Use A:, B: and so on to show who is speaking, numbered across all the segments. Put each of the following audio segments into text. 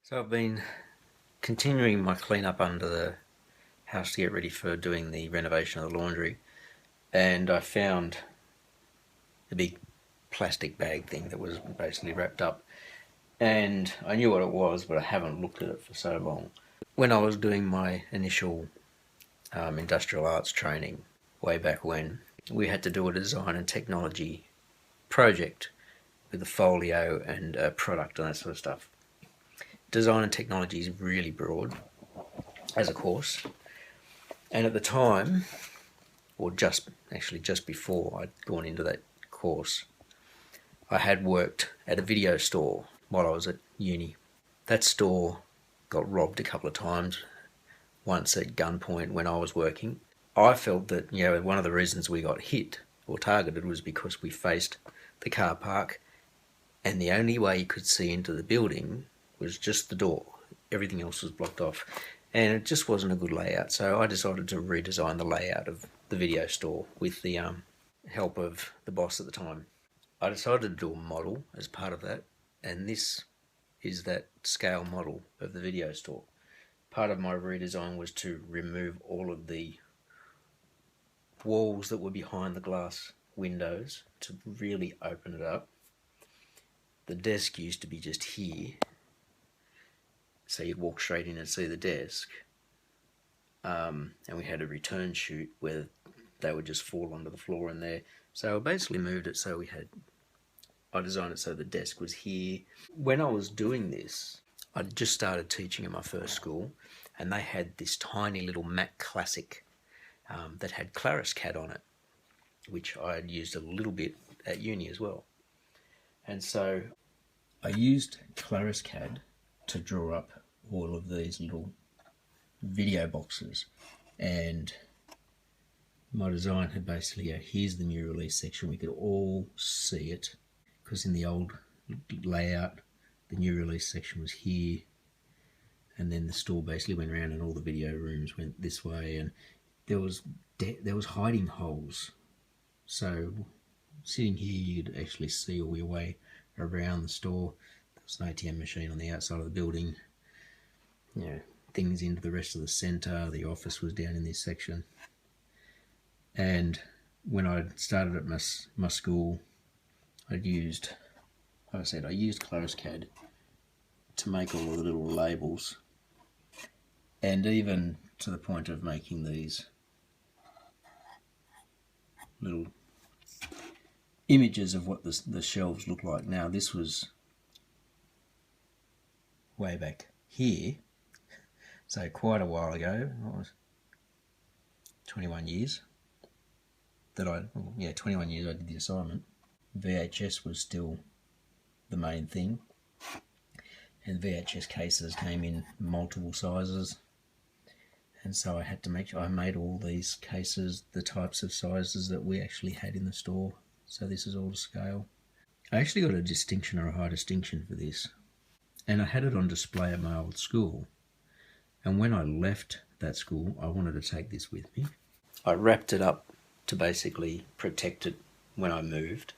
A: So I've been continuing my clean-up under the house to get ready for doing the renovation of the laundry, and I found a big plastic bag thing that was basically wrapped up, and I knew what it was, but I haven't looked at it for so long. When I was doing my initial industrial arts training way back when, we had to do a design and technology project with a folio and a product and that sort of stuff. Design and technology is really broad as a course, and at the time, or just before I'd gone into that course, I had worked at a video store while I was at uni. That store got robbed a couple of times, once at gunpoint when I was working. I felt that one of the reasons we got hit or targeted was because we faced the car park, and the only way you could see into the building was just the door. Everything else was blocked off, and it just wasn't a good layout. So I decided to redesign the layout of the video store with the help of the boss at the time. I decided to do a model as part of that, and this is that scale model of the video store. Part of my redesign was to remove all of the walls that were behind the glass windows to really open it up. The desk used to be just here, so you'd walk straight in and see the desk, and we had a return chute where they would just fall onto the floor in there. So I basically moved it so I designed it so the desk was here. When I was doing this, I just started teaching at my first school, and they had this tiny little Mac Classic that had ClarisCAD on it, which I had used a little bit at uni as well. And so I used ClarisCAD to draw up all of these little video boxes, and my design had basically, here's the new release section. We could all see it, because in the old layout, the new release section was here, and then the store basically went around and all the video rooms went this way, and there was hiding holes. So sitting here, you could actually see all your way around the store. There was an ATM machine on the outside of the building. Things into the rest of the centre. The office was down in this section. And when I started at my school, I used ClarisCAD to make all of the little labels, and even to the point of making these little images of what the shelves look like. Now, this was way back here, so quite a while ago. What was 21 years that 21 years I did the assignment. VHS was still the main thing, and VHS cases came in multiple sizes, and so I had to make sure I made all these cases the types of sizes that we actually had in the store. So this is all to scale. I actually got a distinction, or a high distinction, for this, and I had it on display at my old school. And when I left that school, I wanted to take this with me. I wrapped it up to basically protect it when I moved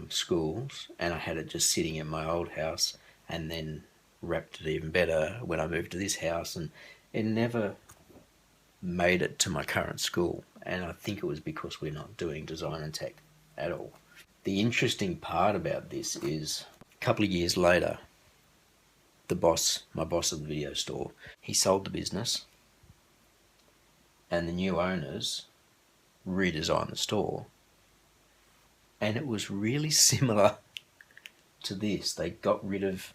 A: schools, and I had it just sitting in my old house, and then wrapped it even better when I moved to this house, and it never made it to my current school. And I think it was because we're not doing design and tech at all. The interesting part about this is, a couple of years later, my boss of the video store, he sold the business, and the new owners redesigned the store, and it was really similar to this. They got rid of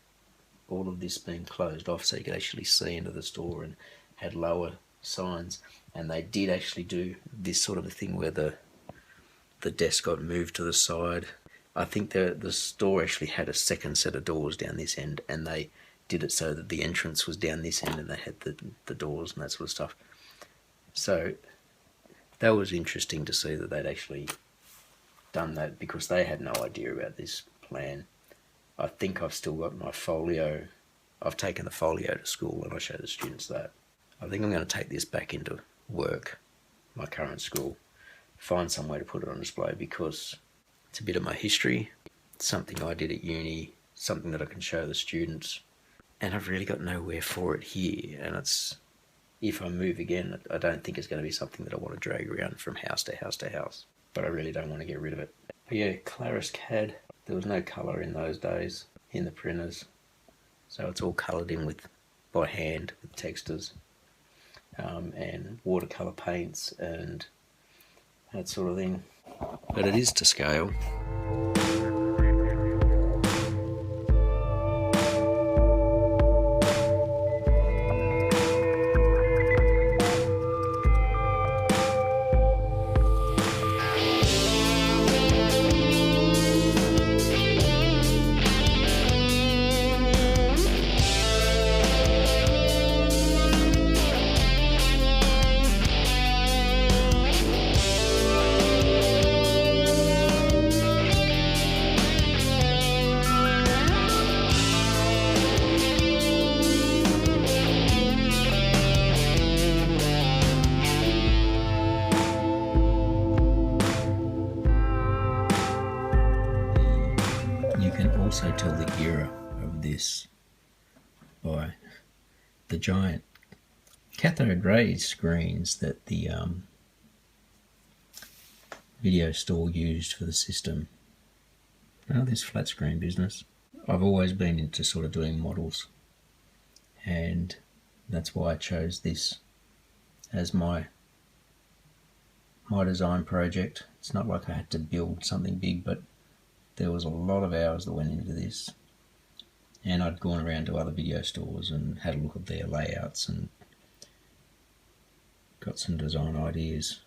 A: all of this being closed off so you could actually see into the store, and had lower signs, and they did actually do this sort of a thing where the desk got moved to the side. I think the store actually had a second set of doors down this end, and they did it so that the entrance was down this end, and they had the doors and that sort of stuff. So that was interesting to see that they'd actually done that, because they had no idea about this plan. I think I've still got my folio. I've taken the folio to school, and I show the students that. I think I'm going to take this back into work, my current school, find some way to put it on display, because it's a bit of my history, something I did at uni, something that I can show the students. and I've really got nowhere for it here, and it's, if I move again, I don't think it's going to be something that I want to drag around from house to house to house, but I really don't want to get rid of it. But yeah, Claris CAD, there was no colour in those days in the printers, so it's all coloured in with by hand with textures, and watercolour paints and that sort of thing. But it is to scale. You can also tell the era of this by the giant cathode ray screens that the video store used for the system. Now this flat screen business, I've always been into sort of doing models, and that's why I chose this as my design project. It's not like I had to build something big, but there was a lot of hours that went into this, and I'd gone around to other video stores and had a look at their layouts and got some design ideas.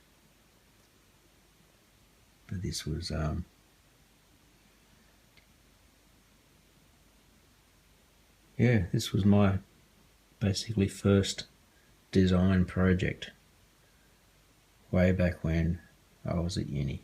A: But this was this was my basically first design project way back when I was at uni.